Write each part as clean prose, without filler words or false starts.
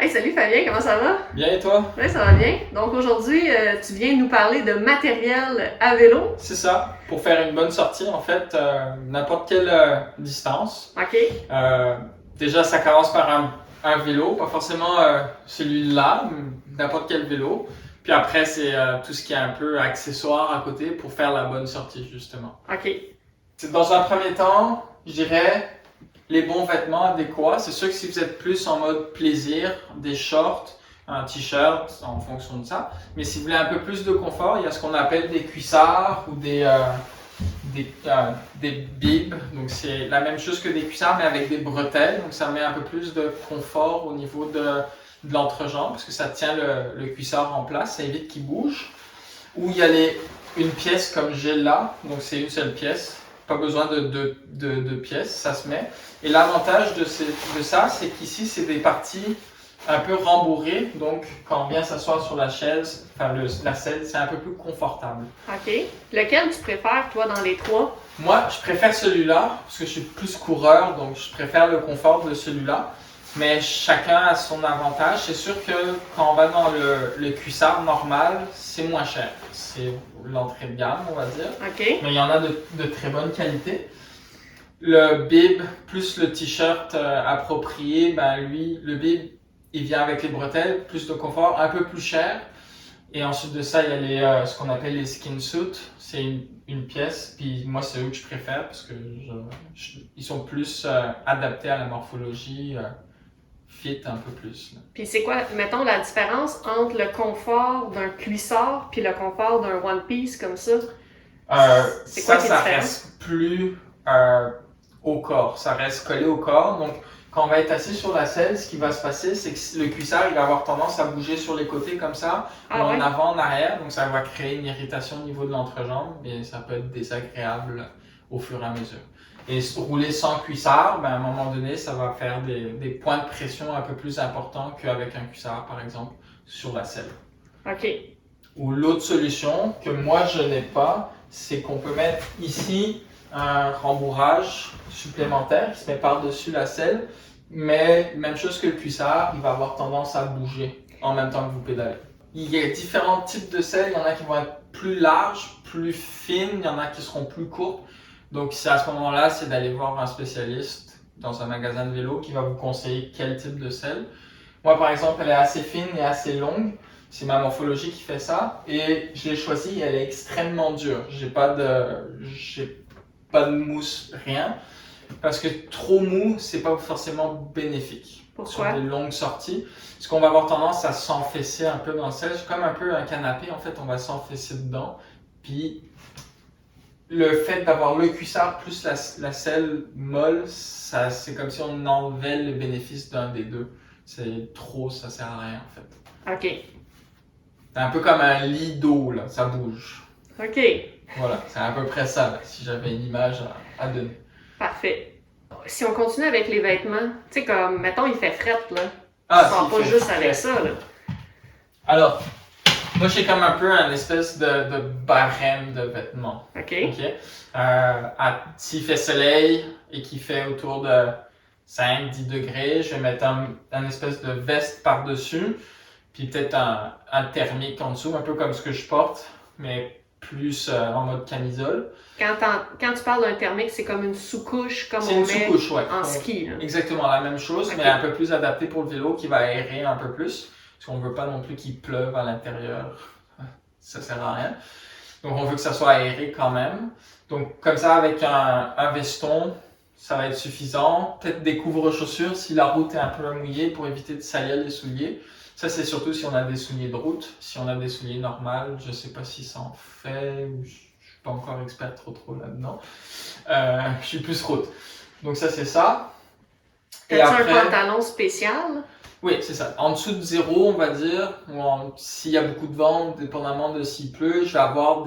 Hey, salut Fabien, comment ça va? Bien et toi? Oui, ça va bien. Donc aujourd'hui, tu viens nous parler de matériel à vélo. C'est ça, pour faire une bonne sortie en fait, n'importe quelle distance. OK. Déjà ça commence par un vélo, pas forcément celui-là, mais n'importe quel vélo. Puis après c'est tout ce qui est un peu accessoire à côté pour faire la bonne sortie justement. OK. Dans un premier temps, je dirais les bons vêtements adéquats. C'est sûr que si vous êtes plus en mode plaisir, des shorts, un t-shirt en fonction de ça. Mais si vous voulez un peu plus de confort, il y a ce qu'on appelle des cuissards ou des bibs. Donc c'est la même chose que des cuissards mais avec des bretelles. Donc ça met un peu plus de confort au niveau de l'entrejambe parce que ça tient le cuissard en place, ça évite qu'il bouge. Ou il y a une pièce comme j'ai là, donc c'est une seule pièce. Pas besoin de pièces, ça se met. Et l'avantage de ça, c'est qu'ici, c'est des parties un peu rembourrées. Donc, quand on vient s'asseoir sur la chaise, la selle, c'est un peu plus confortable. OK. Lequel tu préfères, toi, dans les trois? Moi, je préfère celui-là, parce que je suis plus coureur, donc je préfère le confort de celui-là. Mais chacun a son avantage. C'est sûr que quand on va dans le cuissard normal, c'est moins cher. C'est l'entrée de gamme, on va dire. OK. Mais il y en a de très bonne qualité. Le bib plus le t-shirt approprié, ben lui, le bib, il vient avec les bretelles, plus de confort, un peu plus cher. Et ensuite de ça, il y a ce qu'on appelle les skin suits. C'est une pièce, puis moi, c'est eux que je préfère parce que ils sont plus adaptés à la morphologie, fit un peu plus. Là. Puis c'est quoi, mettons, la différence entre le confort d'un cuissard puis le confort d'un One Piece comme ça? C'est quoi qui est Ça différent? reste plus au corps, ça reste collé au corps. Donc, quand on va être assis sur la selle, ce qui va se passer, c'est que le cuissard, il va avoir tendance à bouger sur les côtés comme ça, ou Ah ouais? en avant, en arrière. Donc, ça va créer une irritation au niveau de l'entrejambe et ça peut être désagréable au fur et à mesure. Et rouler sans cuissard, ben, à un moment donné, ça va faire des points de pression un peu plus importants qu'avec un cuissard, par exemple, sur la selle. OK. Ou l'autre solution que moi je n'ai pas, c'est qu'on peut mettre ici un rembourrage supplémentaire qui se met par-dessus la selle, mais même chose que le cuissard, il va avoir tendance à bouger en même temps que vous pédalez. Il y a différents types de selles, il y en a qui vont être plus larges, plus fines, il y en a qui seront plus courtes. Donc c'est à ce moment-là, c'est d'aller voir un spécialiste dans un magasin de vélo qui va vous conseiller quel type de selle. Moi par exemple, elle est assez fine et assez longue. C'est ma morphologie qui fait ça et je l'ai choisie, elle est extrêmement dure. J'ai pas de mousse, rien. Parce que trop mou, c'est pas forcément bénéfique. Pourquoi? Sur des longues sorties. Parce qu'on va avoir tendance à s'enfesser un peu dans le selle. C'est comme un peu un canapé, en fait, on va s'enfesser dedans. Puis le fait d'avoir le cuissard plus la selle molle, c'est comme si on enlevait le bénéfice d'un des deux. C'est trop, ça sert à rien en fait. OK. C'est un peu comme un lit d'eau, là, ça bouge. OK. Voilà, c'est à peu près ça, là, si j'avais une image à donner. Parfait. Si on continue avec les vêtements, tu sais, comme, mettons, il fait fret, là. Ah, Tu sors s'il pas fait juste fret. avec ça, là. Alors, moi j'ai comme un peu un espèce de barème de vêtements. OK. Ok. S'il fait soleil et qu'il fait autour de 5-10 degrés, je vais mettre un espèce de veste par-dessus, puis peut-être un thermique en dessous, un peu comme ce que je porte, mais plus en mode camisole. Quand tu parles d'un thermique, c'est comme une sous-couche, comme C'est on une met sous-couche, ouais. en ski, là. Exactement la même chose, Ok. mais un peu plus adaptée pour le vélo qui va aérer un peu plus, parce qu'on ne veut pas non plus qu'il pleuve à l'intérieur, ça sert à rien. Donc on veut que ça soit aéré quand même. Donc comme ça avec un veston, ça va être suffisant. Peut-être des couvre-chaussures si la route est un peu mouillée pour éviter de salir les souliers. Ça c'est surtout si on a des souliers de route. Si on a des souliers normaux, je sais pas si ça en fait, ou je suis pas encore expert trop là-dedans. Je suis plus route. Donc ça c'est ça. Et T'as-tu après, un pantalon spécial? oui, c'est ça. En dessous de zéro, on va dire, s'il y a beaucoup de vent, dépendamment de s'il pleut, je vais avoir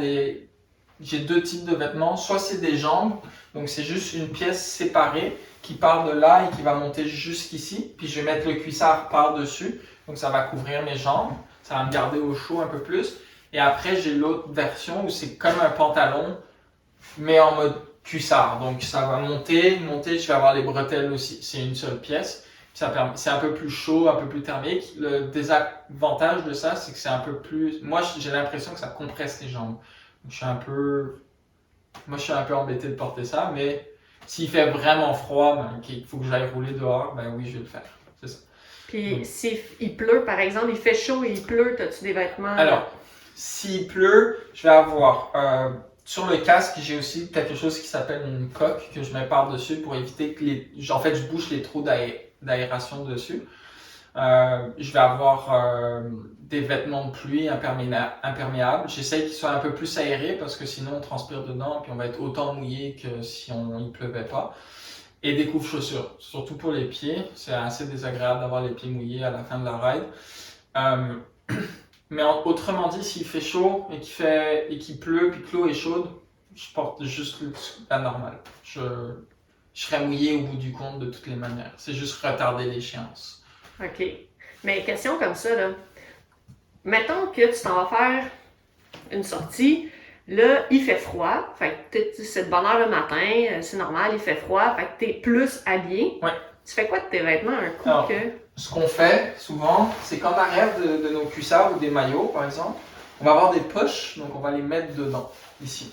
j'ai deux types de vêtements. Soit c'est des jambes, donc c'est juste une pièce séparée qui part de là et qui va monter jusqu'ici. Puis je vais mettre le cuissard par-dessus, donc ça va couvrir mes jambes. Ça va me garder au chaud un peu plus. Et après, j'ai l'autre version où c'est comme un pantalon, mais en mode cuissard. Donc ça va monter, je vais avoir les bretelles aussi. C'est une seule pièce. C'est un peu plus chaud, un peu plus thermique. Le désavantage de ça, c'est que c'est un peu plus... Moi, j'ai l'impression que ça compresse les jambes. Donc, je suis un peu embêté de porter ça, mais s'il fait vraiment froid, qu'il faut que j'aille rouler dehors, ben oui, je vais le faire. C'est ça. Puis s'il pleut, par exemple, il fait chaud et il pleut, as-tu des vêtements? Alors, s'il pleut, je vais avoir... sur le casque, j'ai aussi quelque chose qui s'appelle une coque que je mets par-dessus pour éviter que je bouche les trous d'aération dessus. Je vais avoir des vêtements de pluie imperméables. J'essaie qu'ils soient un peu plus aérés parce que sinon on transpire dedans et puis on va être autant mouillé que si il pleuvait pas. Et des couvre-chaussures, surtout pour les pieds. C'est assez désagréable d'avoir les pieds mouillés à la fin de la ride. Mais autrement dit, s'il fait chaud et qu'il pleut puis que l'eau est chaude, je porte juste la normale. Je serai mouillé au bout du compte de toutes les manières. C'est juste retarder l'échéance. OK. Mais question comme ça, là. Mettons que tu t'en vas faire une sortie, là, il fait froid, fait que c'est de bonne heure le matin, c'est normal, il fait froid, fait que t'es plus habillé. Ouais. Tu fais quoi de tes vêtements un coup Alors, que... Ce qu'on fait souvent, c'est qu'en arrière de nos cuissards ou des maillots, par exemple, on va avoir des poches, donc on va les mettre dedans, ici.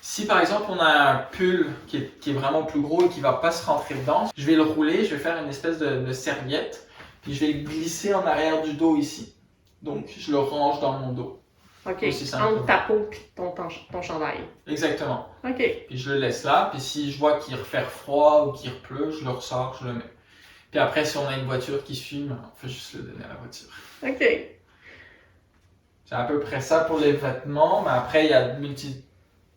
Si par exemple on a un pull qui est vraiment plus gros et qui ne va pas se rentrer dedans, je vais le rouler, je vais faire une espèce de serviette, puis je vais le glisser en arrière du dos ici. Donc je le range dans mon dos. OK, entre ta peau et ton chandail. Exactement. OK. Puis je le laisse là, puis si je vois qu'il refait froid ou qu'il pleut, je le ressors, je le mets. Puis après, si on a une voiture qui suit, on fait juste le donner à la voiture. OK. C'est à peu près ça pour les vêtements, mais après, il y a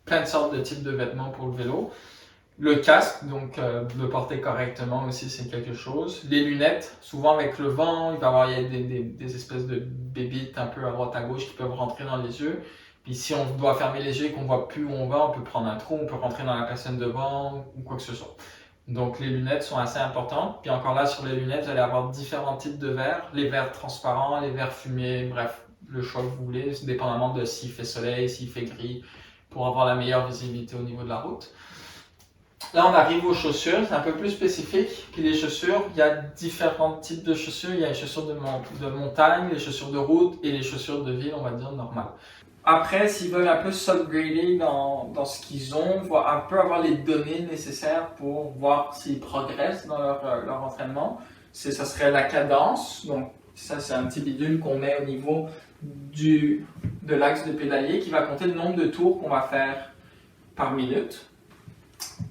plein de sortes de types de vêtements pour le vélo. Le casque, donc le porter correctement aussi, c'est quelque chose. Les lunettes, souvent avec le vent, il va y avoir des espèces de bébites un peu à droite à gauche qui peuvent rentrer dans les yeux. Puis si on doit fermer les yeux et qu'on voit plus où on va, on peut prendre un trou, on peut rentrer dans la personne devant ou quoi que ce soit. Donc les lunettes sont assez importantes. Puis encore là, sur les lunettes, vous allez avoir différents types de verres. Les verres transparents, les verres fumés, bref, le choix que vous voulez, dépendamment de s'il fait soleil, s'il fait gris, pour avoir la meilleure visibilité au niveau de la route. Là, on arrive aux chaussures, c'est un peu plus spécifique. Puis les chaussures, il y a différents types de chaussures. Il y a les chaussures de montagne, les chaussures de route et les chaussures de ville, on va dire, normales. Après, s'ils veulent un peu s'upgrader dans ce qu'ils ont, un peu avoir les données nécessaires pour voir s'ils progressent dans leur entraînement, ça serait la cadence. Donc, ça, c'est un petit bidule qu'on met au niveau de l'axe de pédalier qui va compter le nombre de tours qu'on va faire par minute.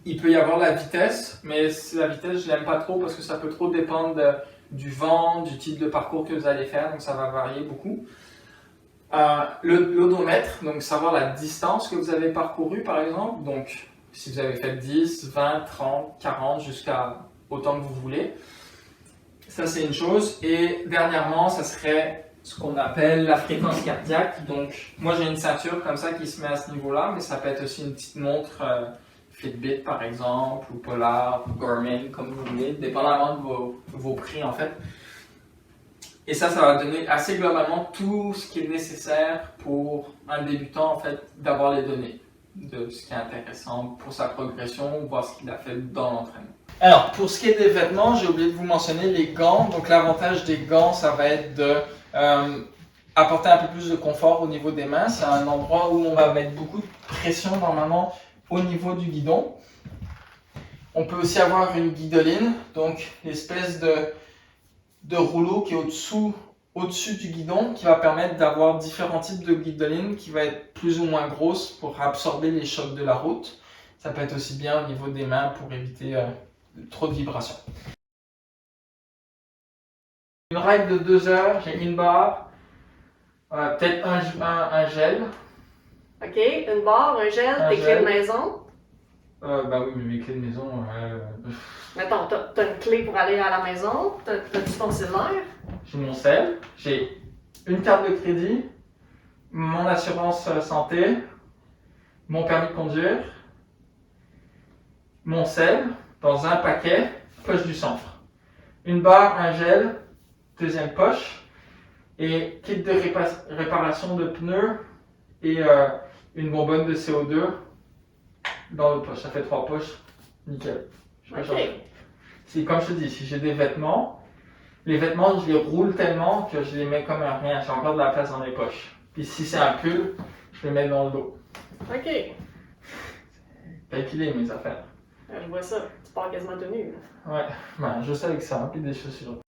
Il peut y avoir la vitesse, mais la vitesse, je l'aime pas trop parce que ça peut trop dépendre du vent, du type de parcours que vous allez faire, donc ça va varier beaucoup. L'odomètre, donc savoir la distance que vous avez parcourue par exemple, donc si vous avez fait 10, 20, 30, 40 jusqu'à autant que vous voulez, ça c'est une chose. Et dernièrement, ça serait ce qu'on appelle la fréquence cardiaque. Donc moi j'ai une ceinture comme ça qui se met à ce niveau-là, mais ça peut être aussi une petite montre Fitbit par exemple, ou Polar, ou Garmin, comme vous voulez, dépendamment de vos prix en fait. Et ça va donner assez globalement tout ce qui est nécessaire pour un débutant en fait d'avoir les données de ce qui est intéressant pour sa progression ou voir ce qu'il a fait dans l'entraînement. Alors pour ce qui est des vêtements, j'ai oublié de vous mentionner les gants. Donc l'avantage des gants, ça va être de apporter un peu plus de confort au niveau des mains. C'est un endroit où on va mettre beaucoup de pression normalement au niveau du guidon. On peut aussi avoir une guidoline, donc l'espèce de rouleau qui est au-dessus du guidon qui va permettre d'avoir différents types de guidolines qui va être plus ou moins grosses pour absorber les chocs de la route. Ça peut être aussi bien au niveau des mains pour éviter trop de vibrations. Une ride de 2 heures, j'ai une barre, peut-être un gel. OK, une barre, un gel, tes clés de maison. Bah oui, mais mes clés de maison. Mettons, t'as une clé pour aller à la maison, t'as-tu ton cellulaire? J'ai mon cell, j'ai une carte de crédit, mon assurance santé, mon permis de conduire, mon sel dans un paquet, poche du centre. Une barre, un gel, deuxième poche, et kit de réparation de pneus et une bonbonne de CO2 dans l'autre poche. Ça fait 3 poches, nickel. OK. comme je te dis, si j'ai des vêtements, les vêtements, je les roule tellement que je les mets comme un rien. J'ai encore de la place dans les poches. Puis si c'est un pull, je le mets dans le dos. OK. Calculer mes affaires. Je vois ça. Tu pars quasiment tenu. Ouais, ben, juste avec ça, puis des chaussures.